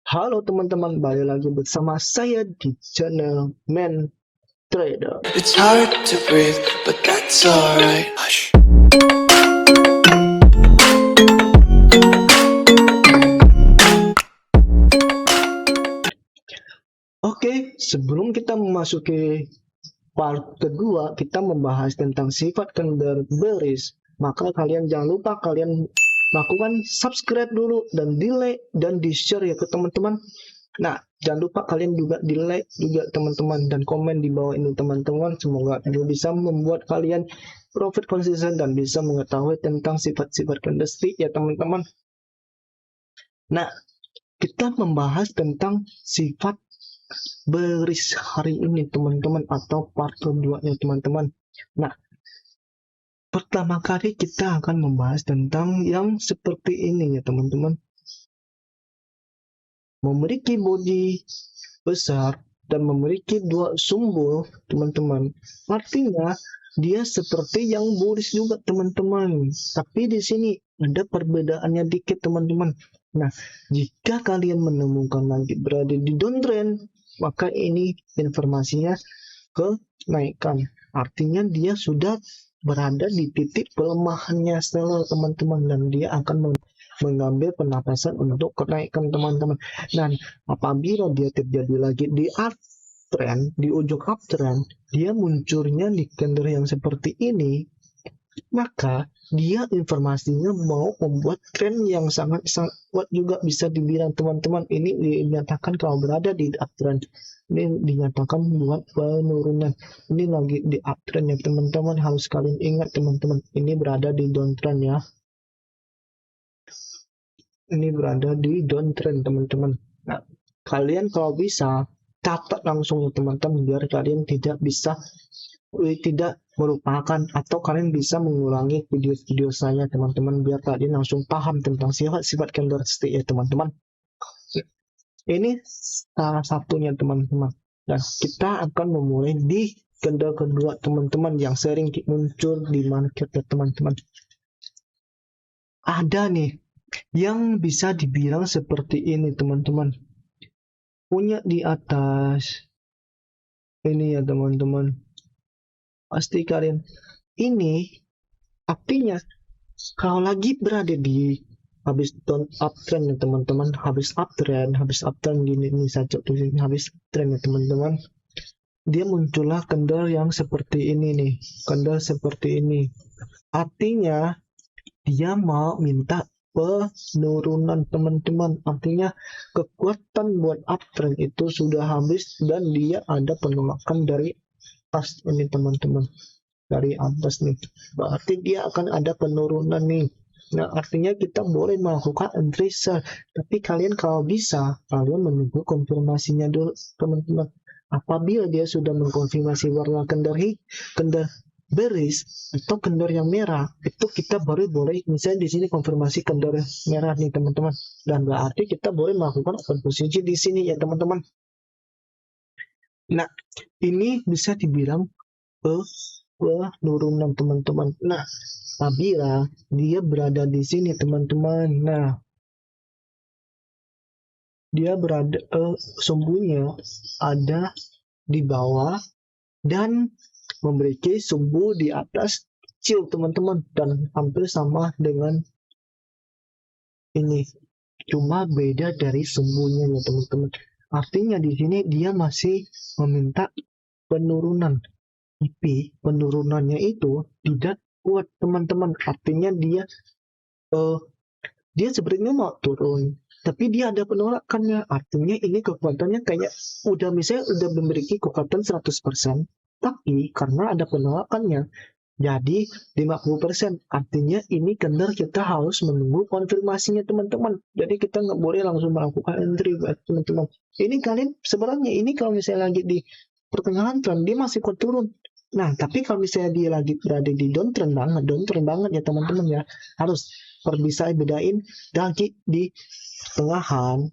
Halo teman-teman, balik lagi bersama saya di channel Man Trader. It's hard to breathe, but that's alright. Hush. Oke, sebelum kita memasuki part kedua, kita membahas tentang sifat kendor bearish. Maka kalian jangan lupa kalian lakukan subscribe dulu dan di like dan di share ya ke teman-teman. Nah, jangan lupa kalian juga di like juga teman-teman dan komen di bawah ini teman-teman. Semoga ini bisa membuat kalian profit konsisten dan bisa mengetahui tentang sifat-sifat candlestick ya teman-teman. Nah, kita membahas tentang sifat bearish hari ini teman-teman, atau part keduanya teman-teman. Nah, pertama kali kita akan membahas tentang yang seperti ini ya teman-teman. Memiliki body besar dan memiliki dua sumbu teman-teman, artinya dia seperti yang bullish juga teman-teman, tapi di sini ada perbedaannya dikit teman-teman. Nah, jika kalian menemukan lagi berada di downtrend, maka ini informasinya kenaikan, artinya dia sudah berada di titik pelemahannya setelah teman-teman, dan dia akan mengambil penapasan untuk kenaikan teman-teman. Dan apabila dia terjadi lagi di uptrend, di ujung uptrend, dia munculnya di candle yang seperti ini, maka dia informasinya mau membuat tren yang sangat kuat juga, bisa dibilang teman-teman. Ini dinyatakan kalau berada di uptrend, ini dinyatakan buat penurunan. Ini lagi di uptrend ya teman-teman, harus kalian ingat teman-teman, ini berada di downtrend ya, ini berada di downtrend teman-teman. Nah, kalian kalau bisa catat langsung teman-teman, biar kalian tidak merupakan, atau kalian bisa mengulangi video-video saya teman-teman, biar kalian langsung paham tentang sifat-sifat candlestick ya teman-teman. Ini salah satunya teman-teman. Dan kita akan memulai di candle kedua teman-teman, yang sering muncul di market ya teman-teman. Ada nih yang bisa dibilang seperti ini teman-teman, punya di atas ini ya teman-teman. Pasti kalian ini artinya kalau lagi berada di habis uptrend ya teman-teman, habis uptrend gini ini saja tuh, habis uptrend ya teman-teman, dia muncullah candle yang seperti ini nih, candle seperti ini, artinya dia mau minta penurunan teman-teman, artinya kekuatan buat uptrend itu sudah habis dan dia ada penolakan dari atas ini teman-teman, dari atas nih, berarti dia akan ada penurunan nih. Nah, artinya kita boleh melakukan entry sell, tapi kalian kalau bisa kalian menunggu konfirmasinya dulu teman-teman. Apabila dia sudah mengkonfirmasi warna kendor bearish atau kendor yang merah, itu kita baru boleh, misalnya di sini konfirmasi kendor merah nih teman-teman, dan berarti kita boleh melakukan open posisi di sini ya teman-teman. Nah, ini bisa dibilang penurunan teman-teman. Nah, apabila dia berada di sini teman-teman, nah dia berada sumbunya ada di bawah dan memiliki sumbu di atas kecil teman-teman, dan hampir sama dengan ini, cuma beda dari sumbunya ya teman-teman. Artinya di sini dia masih meminta penurunan, tapi penurunannya itu tidak kuat teman-teman, artinya dia sebenarnya mau turun, tapi dia ada penolakannya, artinya ini kekuatannya kayak udah misalnya udah memiliki kekuatan 100%, tapi karena ada penolakannya jadi 50%, artinya ini benar kita harus menunggu konfirmasinya teman-teman. Jadi kita nggak boleh langsung melakukan entry buat teman-teman. Ini kalian sebenarnya ini kalau misalnya lagi di pertengahan trend dia masih kuat turun. Nah, tapi kalau misalnya dia lagi berada di downtrend banget ya teman-teman ya, harus bisa bedain lagi di pertengahan,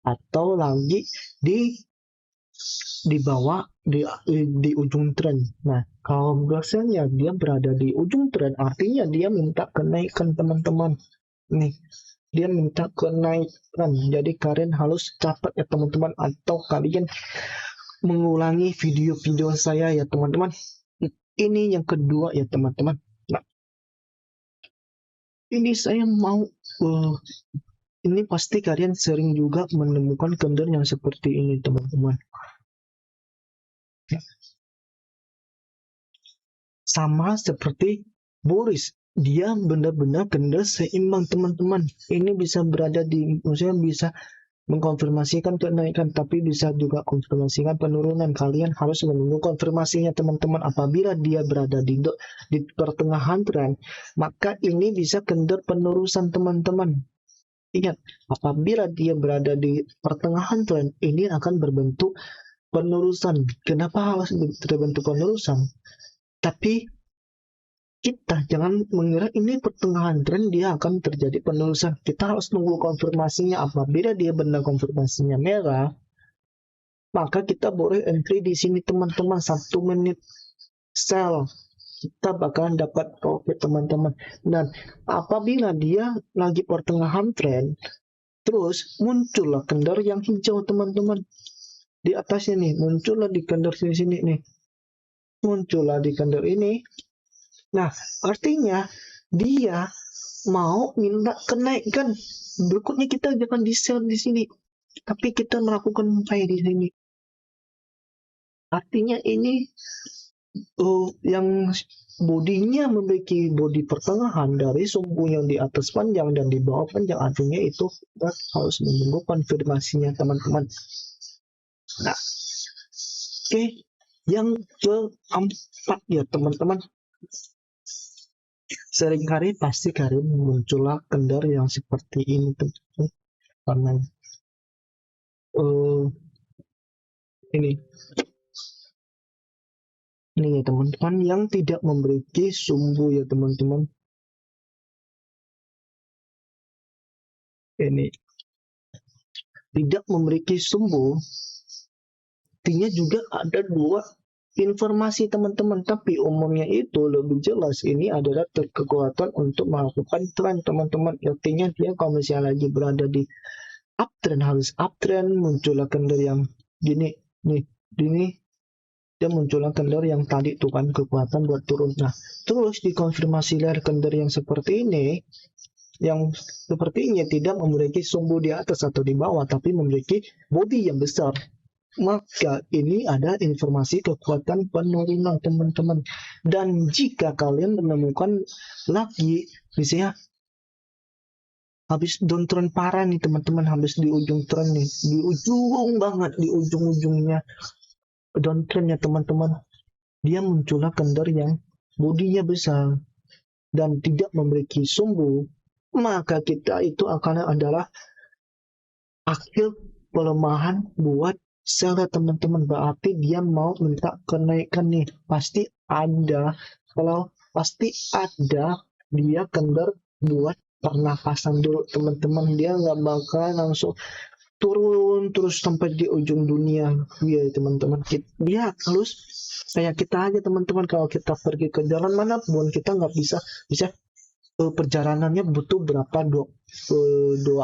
atau lagi di bawah di ujung tren. Nah, kalau biasanya dia berada di ujung tren, artinya dia minta kenaikan teman-teman. Nih, dia minta kenaikan. Jadi kalian harus catat ya teman-teman, atau kalian mengulangi video-video saya ya teman-teman. Ini yang kedua ya teman-teman. Nah, ini saya mau ini pasti kalian sering juga menemukan kendor yang seperti ini teman-teman. Sama seperti Boris, dia benar-benar kendor seimbang teman-teman. Ini bisa berada di, maksudnya bisa mengkonfirmasikan kenaikan, tapi bisa juga konfirmasikan penurunan. Kalian harus menunggu konfirmasinya teman-teman. Apabila dia berada di pertengahan tren, maka ini bisa kendor penerusan teman-teman. Ingat, apabila dia berada di pertengahan tren, ini akan berbentuk penerusan. Kenapa harus terbentuk penerusan? Tapi kita jangan mengira ini pertengahan tren dia akan terjadi penerusan. Kita harus tunggu konfirmasinya. Apabila dia benar konfirmasinya merah, maka kita boleh entry di sini teman-teman, 1 menit sell. Kita bakalan dapat profit teman-teman. Dan apabila dia lagi pertengahan tren, terus muncullah kendor yang hijau teman-teman. Di atasnya nih, muncullah di kendor sini nih. Muncullah di kendor ini. Nah, artinya dia mau minta kenaikan. Berikutnya kita jangan di sell di sini, tapi kita melakukan buy di sini. Artinya ini yang bodinya memiliki bodi pertengahan dari sumbu yang di atas panjang dan di bawah panjang, artinya itu kita harus menunggu konfirmasinya teman-teman. Nah, oke, yang keempat ya teman-teman, seringkali pasti kalian muncullah kendor yang seperti ini teman-teman, karena ini ya teman-teman, yang tidak memiliki sumbu ya teman-teman. Ini tidak memiliki sumbu, artinya juga ada 2 informasi teman-teman, tapi umumnya itu lebih jelas ini adalah kekuatan untuk melakukan tren teman-teman. Artinya dia kalau misalnya lagi berada di uptrend, harus uptrend, muncullah kendor yang gini nih, ini dia muncullah kendor yang tadi tuh kan kekuatan buat turun. Nah, terus dikonfirmasi dari kendor yang seperti ini, yang sepertinya tidak memiliki sumbu di atas atau di bawah, tapi memiliki bodi yang besar, maka ini ada informasi kekuatan penurunan teman-teman. Dan jika kalian menemukan lagi misalnya habis downtrend parah nih teman-teman, habis di ujung tren nih, di ujung banget, di ujung-ujungnya downtrendnya teman-teman, dia muncullah kendor yang bodinya besar dan tidak memiliki sumbu, maka kita itu akan adalah akhir pelemahan buat sell teman-teman. Berarti dia mau minta kenaikan nih, pasti ada, kalau pasti ada dia kendor buat pernapasan dulu teman-teman. Dia nggak bakal langsung turun terus sampai di ujung dunia ya teman-teman. Dia harus kayak kita aja teman-teman, kalau kita pergi ke jalan manapun kita nggak bisa perjalanannya butuh berapa 2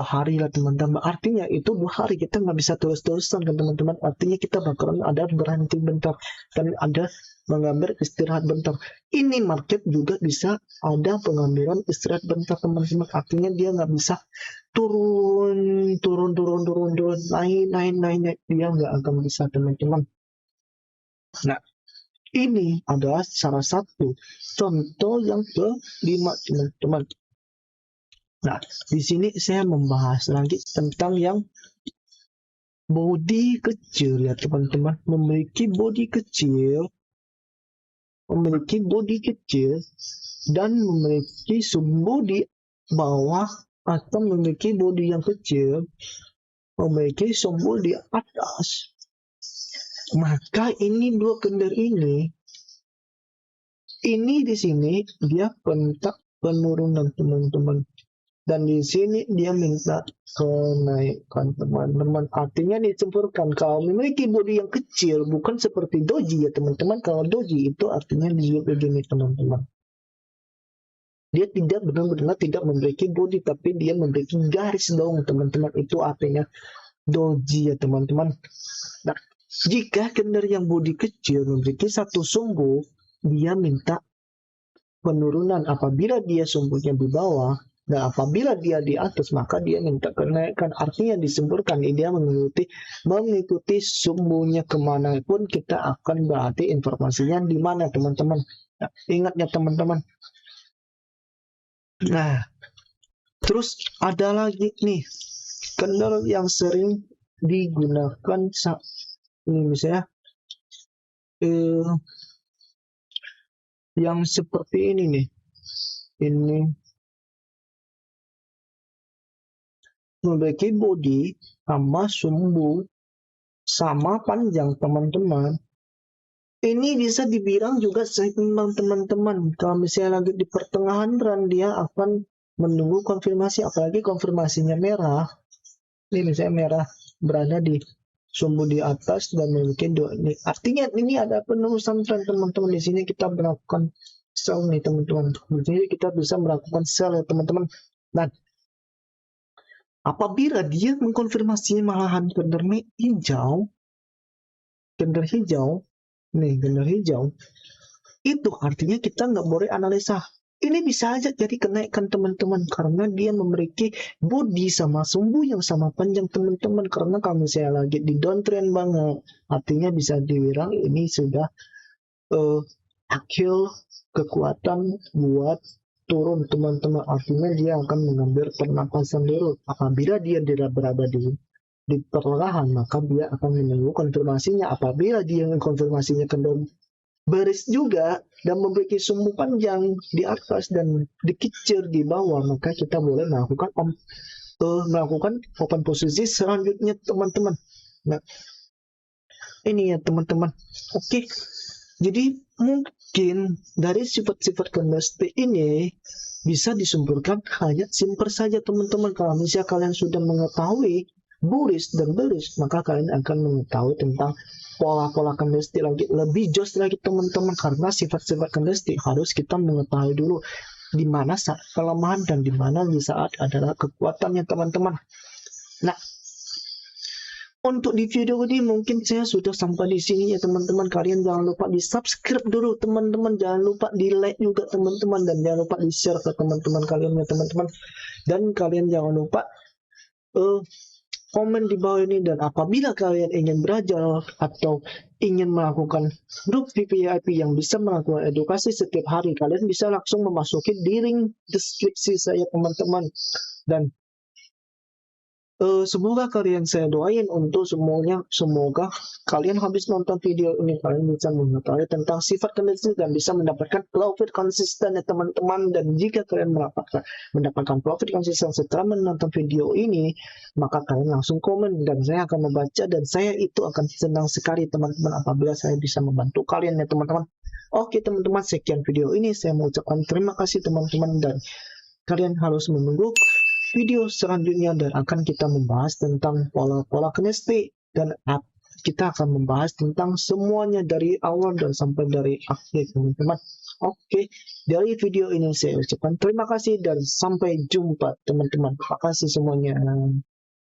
hari lah teman-teman. Artinya itu 2 hari kita nggak bisa terus-terusan kan teman-teman. Artinya kita bakalan ada berhenti bentar dan ada mengambil istirahat bentar. Ini market juga bisa ada pengambilan istirahat bentar teman-teman. Artinya dia nggak bisa turun naik, dia nggak akan bisa teman-teman. Nah, ini adalah salah satu contoh yang kelima teman-teman. Nah, di sini saya membahas lagi tentang yang body kecil ya teman-teman. Memiliki body kecil dan memiliki sumbu di bawah, atau memiliki body yang kecil, memiliki sumbu di atas. Maka ini 2 kendor ini di sini dia minta penurunan teman-teman, dan di sini dia minta kenaikan teman-teman. Artinya disimpulkan kalau memiliki body yang kecil, bukan seperti doji ya teman-teman. Kalau doji itu artinya di begini teman-teman. Dia tidak benar-benar tidak memiliki body, tapi dia memiliki garis dong teman-teman. Itu artinya doji ya teman-teman. Nah, jika kendari yang body kecil memiliki satu sumbu, dia minta penurunan. Apabila dia sumbunya di bawah, dan apabila dia di atas, maka dia minta kenaikan. Artinya disemburkan, dia mengikuti sumbunya kemanapun kita akan berarti informasinya di mana teman-teman. Nah, ingat ya teman-teman. Nah, terus ada lagi nih kendal yang sering digunakan ini misalnya yang seperti ini nih. Ini memiliki body sama sumbu sama panjang teman-teman. Ini bisa dibilang juga seimbang teman-teman. Kalau misalnya lagi di pertengahan run, dia akan menunggu konfirmasi, apalagi konfirmasinya merah. Ini misalnya merah berada di sumbu di atas dan mungkin ini. Artinya ini ada penerusan tren teman-teman. Di sini kita melakukan sell nih teman-teman. Di sini kita bisa melakukan sell ya teman-teman. Dan apabila dia mengkonfirmasi malahan gender hijau, nih gender hijau, itu artinya kita nggak boleh analisa. Ini bisa aja jadi kenaikan teman-teman karena dia memiliki body sama sumbu yang sama panjang teman-teman. Karena kalau misalnya lagi di downtrend banget, artinya bisa dibilang ini sudah akhir kekuatan buat turun teman-teman. Artinya dia akan mengambil pernapasan dulu. Apabila dia tidak berada di perlahan, maka dia akan menunggu konfirmasinya. Apabila dia konfirmasinya kendor baris juga dan memiliki sumbu panjang di atas dan dikicir di bawah, maka kita boleh melakukan open posisi selanjutnya teman-teman. Nah, ini ya teman-teman. Oke. Jadi mungkin dari sifat-sifat candlestick ini bisa disempurnakan hanya simple saja teman-teman. Kalau misalnya kalian sudah mengetahui bullish dan bearish, maka kalian akan mengetahui tentang pola-pola candlestick lebih jos lagi teman-teman, karena sifat-sifat candlestick harus kita mengetahui dulu di mana saat kelemahan dan di mana di saat adalah kekuatannya teman-teman. Nah, untuk di video ini mungkin saya sudah sampai di sini ya teman-teman. Kalian jangan lupa di subscribe dulu teman-teman, jangan lupa di like juga teman-teman, dan jangan lupa di share ke teman-teman kalian ya teman-teman. Dan kalian jangan lupa komen di bawah ini. Dan apabila kalian ingin belajar atau ingin melakukan grup VIP yang bisa melakukan edukasi setiap hari, kalian bisa langsung memasuki di link deskripsi saya teman-teman. Dan semoga kalian saya doain untuk semuanya, semoga kalian habis nonton video ini kalian bisa mengetahui tentang sifat candlestick dan bisa mendapatkan profit konsisten ya teman-teman. Dan jika kalian mendapatkan profit konsisten setelah menonton video ini, maka kalian langsung komen dan saya akan membaca, dan saya itu akan senang sekali teman-teman apabila saya bisa membantu kalian ya teman-teman. Oke teman-teman, sekian video ini, saya mengucapkan terima kasih teman-teman, dan kalian harus menunggu video selanjutnya dan akan kita membahas tentang pola-pola candlestick, dan kita akan membahas tentang semuanya dari awal dan sampai dari akhir teman-teman. Oke, dari video ini saya ucapkan terima kasih dan sampai jumpa teman-teman. Terima kasih semuanya.